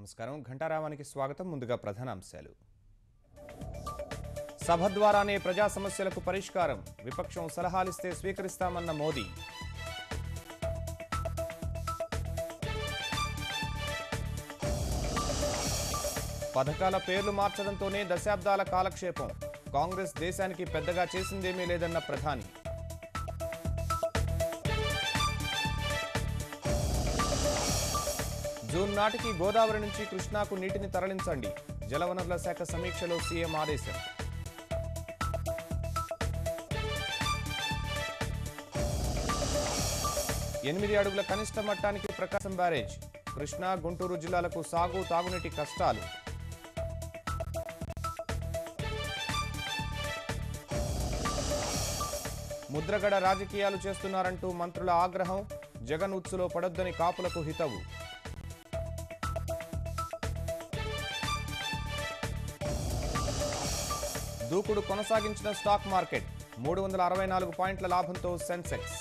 నమస్కారం ఘంటారావానికి స్వాగతం ముందుగా ప్రధాన అంశాలు సభ ద్వారానే ప్రజా సమస్యలకు పరిష్కారం విపక్షం సలహాలిస్తే స్వీకరిస్తామన్న మోదీ పథకాల పేర్లు మార్చడంతోనే దశాబ్దాల కాలక్షేపం కాంగ్రెస్ దేశానికి పెద్దగా చేసిందేమీ లేదన్న ప్రధాని జూన్ నాటికి గోదావరి నుంచి కృష్ణాకు నీటిని తరలించండి జలవనరుల శాఖ సమీక్షలో సీఎం ఆదేశం 8 అడుగుల కనిష్ట మట్టానికి ప్రకాశం బ్యారేజ్ కృష్ణా గుంటూరు జిల్లాలకు సాగు తాగునీటి కష్టాలు ముద్రగడ రాజకీయాలు చేస్తున్నారంటూ మంత్రుల ఆగ్రహం జగన్ ఉచ్చులో పడొద్దని కాపులకు హితవు దూకుడు కొనసాగించిన స్టాక్ మార్కెట్ 364 పాయింట్ల లాభంతో సెన్సెక్స్